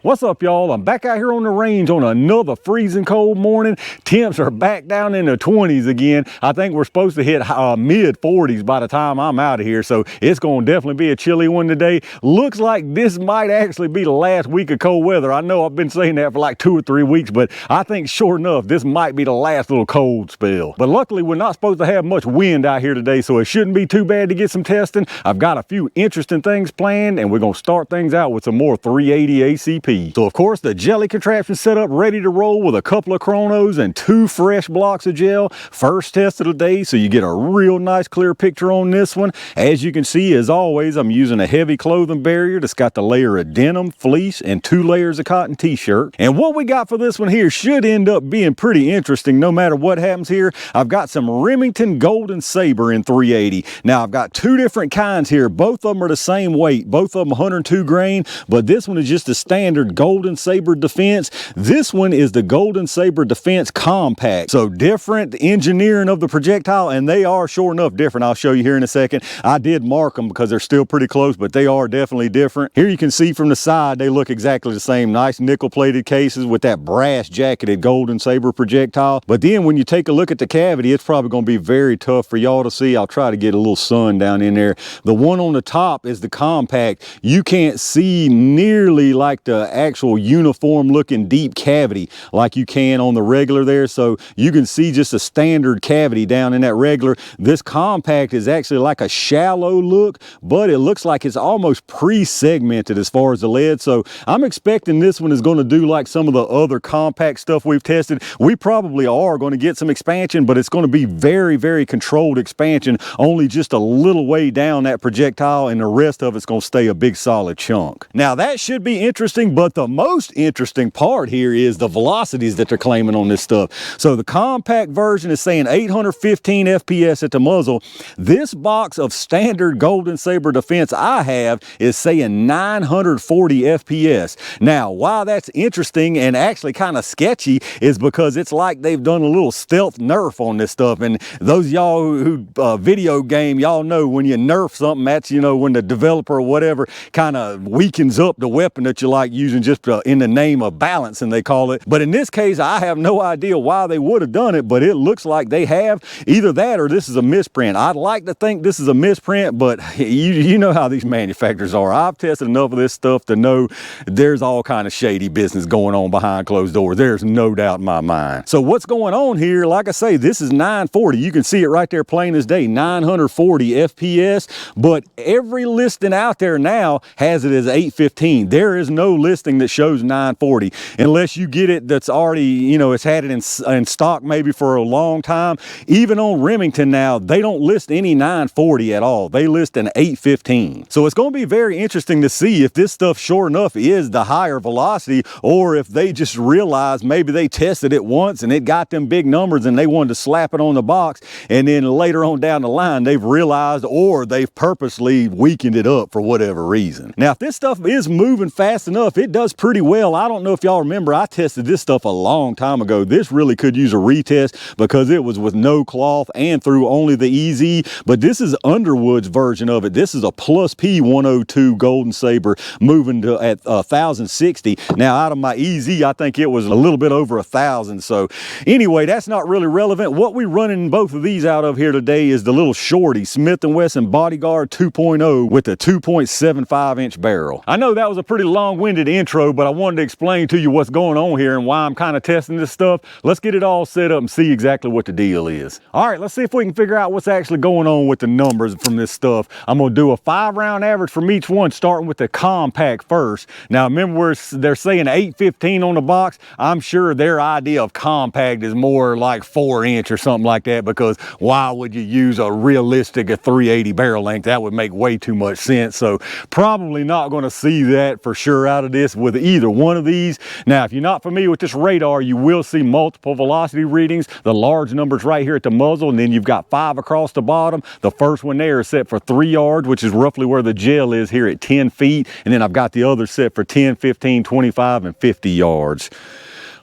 What's up, y'all? I'm back out here on the range on another freezing cold morning. Temps are back down in the 20s again. I think we're supposed to hit mid 40s by the time I'm out of here, so it's going to definitely be a chilly one today. Looks like this might actually be the last week of cold weather. I know I've been saying that for like 2 or 3 weeks, but I think sure enough, this might be the last little cold spell. But luckily, we're not supposed to have much wind out here today, so it shouldn't be too bad to get some testing. I've got a few interesting things planned, and we're going to start things out with some more 380 ACP. So of course the jelly contraption set up ready to roll with a couple of chronos and 2 fresh blocks of gel. First test of the day, so you get a real nice clear picture on this one. As you can see, as always, I'm using a heavy clothing barrier that's got the layer of denim, fleece, and 2 layers of cotton t-shirt. And what we got for this one here should end up being pretty interesting no matter what happens here. I've got some Remington Golden Saber in 380. Now I've got 2 different kinds here. Both of them are the same weight, both of them 102 grain, but this one is just a standard Golden Saber Defense. This one is the Golden Saber Defense Compact. So different engineering of the projectile, and they are sure enough different. I'll show you here in a second. I did mark them because they're still pretty close, but they are definitely different. Here you can see from the side, they look exactly the same. Nice nickel plated cases with that brass jacketed Golden Saber projectile. But then when you take a look at the cavity, it's probably going to be very tough for y'all to see. I'll try to get a little sun down in there. The one on the top is the compact. You can't see nearly like the actual uniform looking deep cavity like you can on the regular there, so you can see just a standard cavity down in that regular. This compact is actually like a shallow look, but it looks like it's almost pre-segmented as far as the lead, so I'm expecting this one is going to do like some of the other compact stuff we've tested. We probably are going to get some expansion, but it's going to be very, very controlled expansion, only just a little way down that projectile, and the rest of it's going to stay a big solid chunk. Now that should be interesting, but the most interesting part here is the velocities that they're claiming on this stuff. So the compact version is saying 815 FPS at the muzzle. This box of standard Golden Saber Defense I have is saying 940 FPS. Now, why that's interesting and actually kind of sketchy is because it's like they've done a little stealth nerf on this stuff. And those y'all who video game, y'all know when you nerf something, that's, you know, when the developer or whatever kind of weakens up the weapon that you like using just in the name of balance, and they call it. But in this case, I have no idea why they would have done it, but it looks like they have. Either that or this is a misprint. I'd like to think this is a misprint, but you know how these manufacturers are. I've tested enough of this stuff to know there's all kind of shady business going on behind closed doors. There's no doubt in my mind. So what's going on here? Like I say, this is 940. You can see it right there plain as day, 940 FPS, but every listing out there now has it as 815. There is no listing that shows 940 unless you get it that's already, you know, it's had it in stock maybe for a long time. Even on Remington now, they don't list any 940 at all. They list an 815. So it's going to be very interesting to see if this stuff sure enough is the higher velocity, or if they just realized maybe they tested it once and it got them big numbers and they wanted to slap it on the box, and then later on down the line they've realized, or they've purposely weakened it up for whatever reason. Now if this stuff is moving fast enough, it does pretty well. I don't know if y'all remember, I tested this stuff a long time ago. This really could use a retest because it was with no cloth and through only the EZ, but this is Underwood's version of it. This is a plus P 102 Golden Saber moving to at 1060. Now out of my EZ, I think it was a little bit over 1,000. So anyway, that's not really relevant. What we're running both of these out of here today is the little shorty Smith Wesson Bodyguard 2.0 with a 2.75 inch barrel. I know that was a pretty long-winded intro, but I wanted to explain to you what's going on here and why I'm kind of testing this stuff. Let's get it all set up and see exactly what the deal is. All right, let's see if we can figure out what's actually going on with the numbers from this stuff. I'm gonna do a 5-round average from each one, starting with the compact first. Now remember, they're saying 815 on the box. I'm sure their idea of compact is more like 4-inch or something like that, because why would you use a realistic 380 barrel length? That would make way too much sense. So probably not going to see that for sure out of this with either one of these. Now, if you're not familiar with this radar, you will see multiple velocity readings. The large numbers right here at the muzzle, and then you've got 5 across the bottom. The first one there is set for 3 yards, which is roughly where the gel is here at 10 feet. And then I've got the other set for 10, 15, 25, and 50 yards.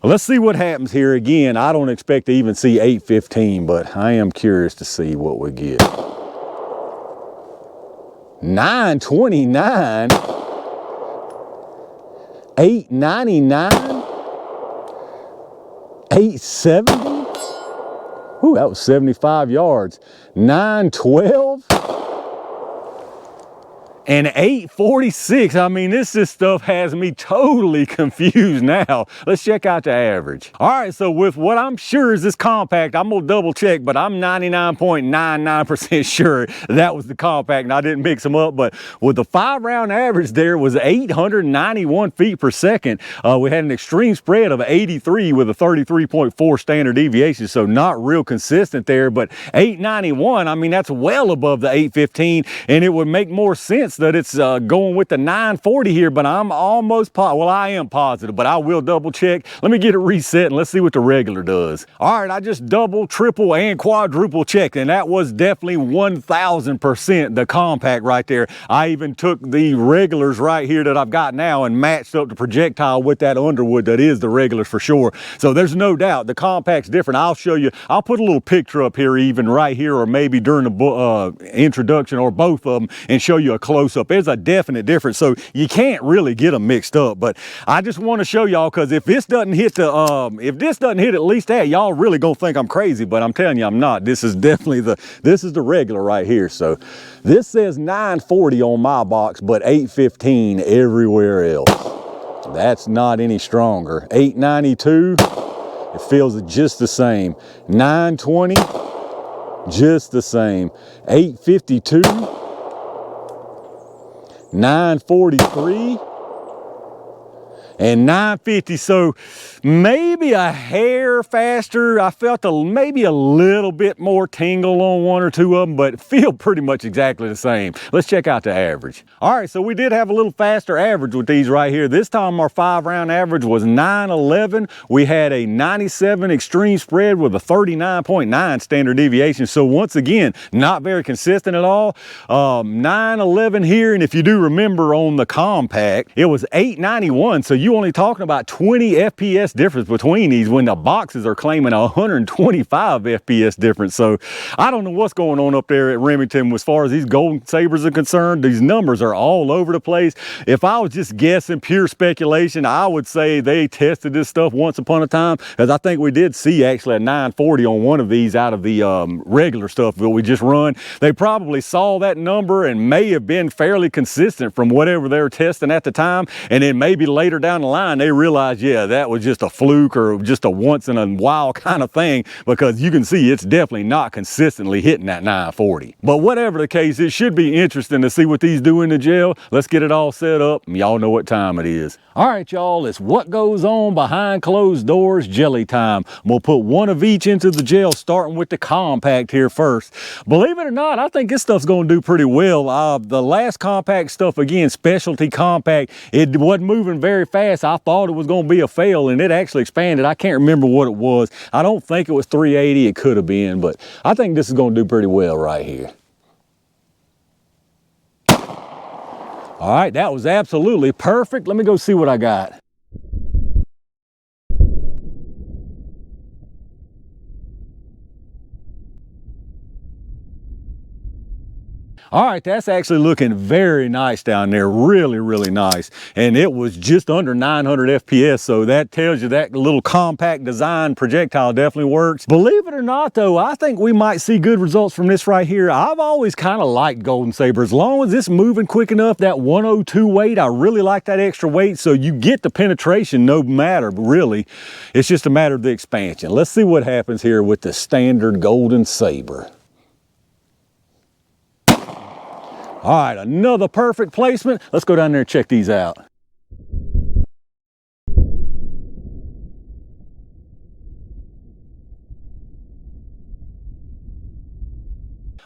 Let's see what happens here. Again, I don't expect to even see 815, but I am curious to see what we get. 929. $8.99, $8.70. Ooh, that was 75 yards. $9.12. And $8.46. I mean, this stuff has me totally confused now. Let's check out the average. All right, so with what I'm sure is this compact, I'm gonna double check, but I'm 99.99% sure that was the compact and I didn't mix them up. But with the 5-round average there was 891 feet per second. We had an extreme spread of 83 with a 33.4 standard deviation, so not real consistent there, but 891, I mean, that's well above the 815, and it would make more sense that it's going with the 940 here, but I'm almost well, I am positive, but I will double check. Let me get it reset and let's see what the regular does. All right, I just double, triple, and quadruple checked, and that was definitely 1000% the compact right there. I even took the regulars right here that I've got now and matched up the projectile with that Underwood that is the regulars for sure. So there's no doubt the compact's different. I'll show you. I'll put a little picture up here, even right here, or maybe during the introduction, or both of them, and show you a close-up. There's a definite difference, so you can't really get them mixed up. But I just want to show y'all, because if this doesn't hit the if this doesn't hit at least that, y'all really gonna think I'm crazy, but I'm telling you I'm not. This is definitely this is the regular right here. So this says 940 on my box, but 815 everywhere else. That's not any stronger. 892, it feels just the same. 920, just the same. 852, 943, and 950. So maybe a hair faster. I felt maybe a little bit more tingle on one or two of them, but feel pretty much exactly the same. Let's check out the average. All right, so we did have a little faster average with these right here. This time our 5-round average was 911. We had a 97 extreme spread with a 39.9 standard deviation. So once again, not very consistent at all. 911 here, and if you do remember on the compact, it was 891. So you only talking about 20 FPS difference between these when the boxes are claiming 125 FPS difference. So I don't know what's going on up there at Remington as far as these Golden Sabers are concerned. These numbers are all over the place. If I was just guessing, pure speculation, I would say they tested this stuff once upon a time, as I think we did see actually a 940 on one of these out of the regular stuff that we just run. They probably saw that number and may have been fairly consistent from whatever they were testing at the time, and then maybe later down the line they realized, yeah, that was just a fluke or just a once in a while kind of thing, because you can see it's definitely not consistently hitting that 940. But whatever the case, it should be interesting to see what these do in the gel. Let's get it all set up, and y'all know what time it is. All right, y'all, it's what goes on behind closed doors jelly time. We'll put one of each into the gel, starting with the compact here first. Believe it or not, I think this stuff's gonna do pretty well. The last compact stuff, again, specialty compact, it wasn't moving very fast. I thought it was gonna be a fail, and it actually expanded. I can't remember what it was. I don't think it was 380. It could have been, but I think this is gonna do pretty well right here. All right, that was absolutely perfect. Let me go see what I got. All right, that's actually looking very nice down there. Really, really nice. And it was just under 900 FPS, so that tells you that little compact design projectile definitely works. Believe it or not, though, I think we might see good results from this right here. I've always kind of liked Golden Saber. As long as it's moving quick enough, that 102 weight, I really like that extra weight, so you get the penetration no matter, really. It's just a matter of the expansion. Let's see what happens here with the standard Golden Saber. All right, another perfect placement. Let's go down there and check these out.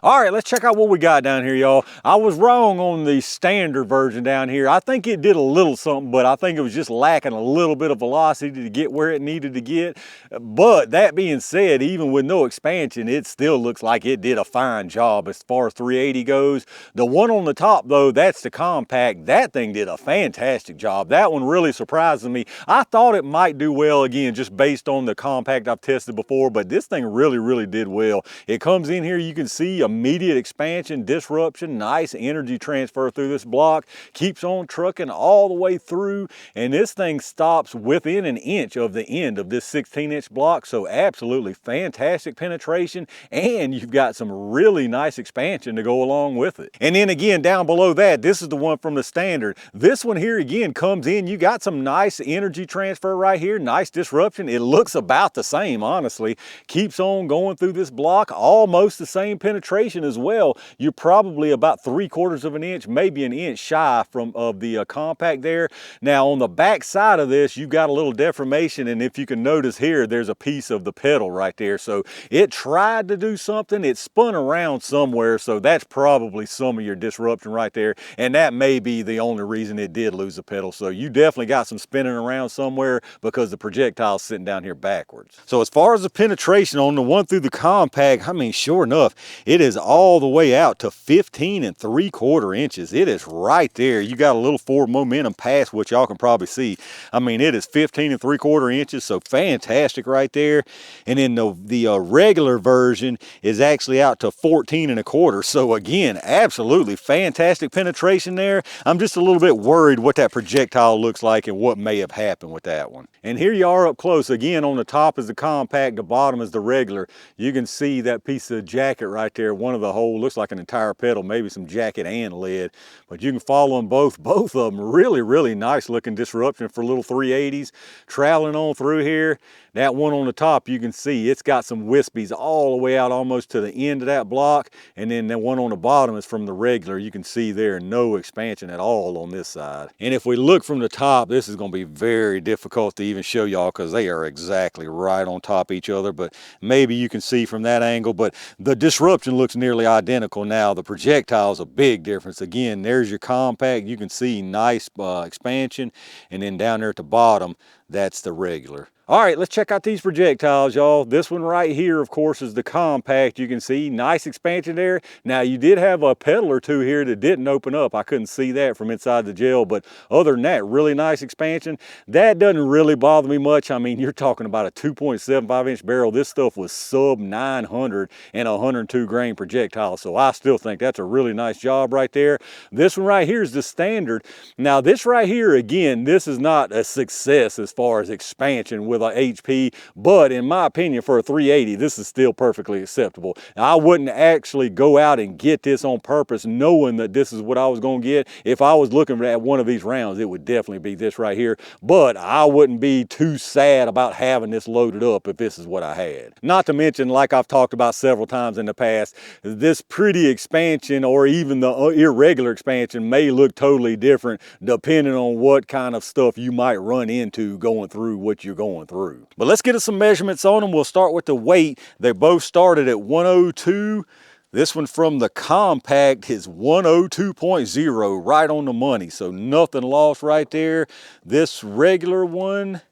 All right, let's check out what we got down here, y'all. I was wrong on the standard version down here. I think it did a little something, but I think it was just lacking a little bit of velocity to get where it needed to get. But that being said, even with no expansion, it still looks like it did a fine job as far as 380 goes. The one on the top, though, that's the compact. That thing did a fantastic job. That one really surprised me. I thought it might do well, again, just based on the compact I've tested before, but this thing really, really did well. It comes in here, you can see a immediate expansion, disruption, nice energy transfer through this block, keeps on trucking all the way through, and this thing stops within an inch of the end of this 16-inch block, so absolutely fantastic penetration, and you've got some really nice expansion to go along with it. And then again, down below that, this is the one from the standard. This one here again comes in, you got some nice energy transfer right here, nice disruption. It looks about the same, honestly. Keeps on going through this block, almost the same penetration as well. You're probably about 3/4 of an inch, maybe an inch shy of the compact there. Now on the back side of this, you've got a little deformation, and if you can notice here, there's a piece of the pedal right there. So it tried to do something, it spun around somewhere, so that's probably some of your disruption right there, and that may be the only reason it did lose the pedal. So you definitely got some spinning around somewhere because the projectile's sitting down here backwards. So as far as the penetration on the one through the compact, I mean, sure enough, it is all the way out to 15 3/4 inches. It is right there. You got a little forward momentum past what y'all can probably see. I mean, it is 15 3/4 inches, so fantastic right there. And then the regular version is actually out to 14 1/4. So again, absolutely fantastic penetration there. I'm just a little bit worried what that projectile looks like and what may have happened with that one. And here you are up close. Again, on the top is the compact, the bottom is the regular. You can see that piece of jacket right there. One of the whole looks like an entire pedal, maybe some jacket and lid, but you can follow them both of them. Really nice looking disruption for little 380s. Traveling on through here, that one on the top, you can see it's got some wispies all the way out almost to the end of that block, and then the one on the bottom is from the regular. You can see there no expansion at all on this side. And if we look from the top, this is going to be very difficult to even show y'all because they are exactly right on top of each other, but maybe you can see from that angle. But the disruption looks nearly identical. Now the projectile is a big difference. Again, there's your compact, you can see nice expansion, and then down there at the bottom, that's the regular. All right, let's check out these projectiles, y'all. This one right here, of course, is the compact. You can see nice expansion there. Now, you did have a pedal or two here that didn't open up. I couldn't see that from inside the gel, but other than that, really nice expansion. That doesn't really bother me much. I mean, you're talking about a 2.75-inch barrel. This stuff was sub 900 and 102 grain projectile, so I still think that's a really nice job right there. This one right here is the standard. Now, this right here, again, this is not a success as far as expansion with a HP, but in my opinion, for a 380, this is still perfectly acceptable. Now, I wouldn't actually go out and get this on purpose knowing that this is what I was going to get. If I was looking at one of these rounds, it would definitely be this right here, but I wouldn't be too sad about having this loaded up if this is what I had. Not to mention, like I've talked about several times in the past, this pretty expansion or even the irregular expansion may look totally different depending on what kind of stuff you might run into going through what you're going through. But let's get us some measurements on them. We'll start with the weight. They both started at 102. This one from the compact is 102.0, right on the money. So nothing lost right there. This regular one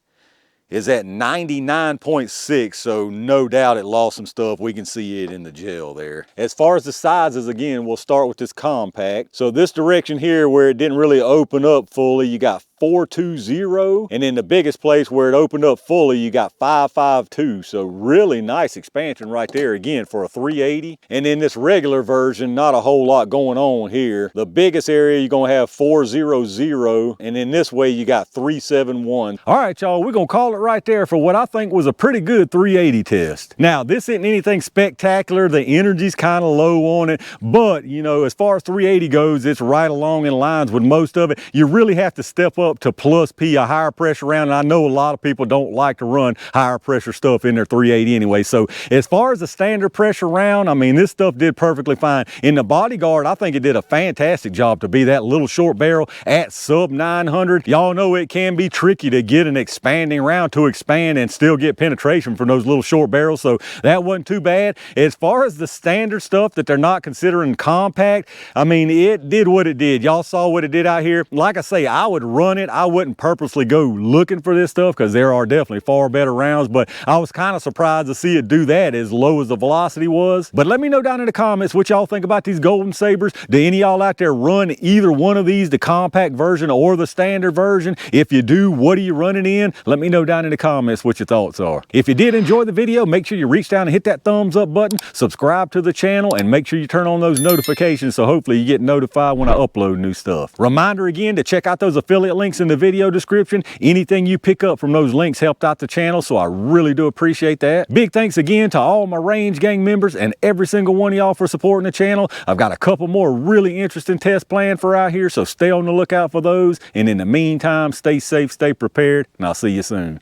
is at 99.6, so no doubt it lost some stuff. We can see it in the gel there. As far as the sizes, again, we'll start with this compact. So this direction here where it didn't really open up fully, you got 420, and in the biggest place where it opened up fully, you got 552. So really nice expansion right there, again, for a 380. And in this regular version, not a whole lot going on here. The biggest area you're gonna have 400, and in this way you got 371. All right, y'all, we're gonna call it right there for what I think was a pretty good 380 test. Now, this isn't anything spectacular. The energy's kind of low on it, but you know, as far as 380 goes, it's right along in lines with most of it. You really have to step up to plus P, a higher pressure round, and I know a lot of people don't like to run higher pressure stuff in their 380 anyway. So as far as the standard pressure round, I mean, this stuff did perfectly fine. In the Bodyguard, I think it did a fantastic job to be that little short barrel at sub 900. Y'all know it can be tricky to get an expanding round to expand and still get penetration from those little short barrels, so that wasn't too bad. As far as the standard stuff that they're not considering compact, I mean, it did what it did. Y'all saw what it did out here. Like I say, I would run it. I wouldn't purposely go looking for this stuff because there are definitely far better rounds, but I was kind of surprised to see it do that as low as the velocity was. But let me know down in the comments what y'all think about these Golden Sabers. Do any of y'all out there run either one of these, the compact version or the standard version? If you do, what are you running in? Let me know down in the comments what your thoughts are. If you did enjoy the video, make sure you reach down and hit that thumbs up button, subscribe to the channel, and make sure you turn on those notifications so hopefully you get notified when I upload new stuff. Reminder again to check out those affiliate links in the video description. Anything you pick up from those links helped out the channel, so I really do appreciate that. Big thanks again to all my Range Gang members and every single one of y'all for supporting the channel. I've got a couple more really interesting tests planned for out here, so stay on the lookout for those. And in the meantime, stay safe, stay prepared, and I'll see you soon.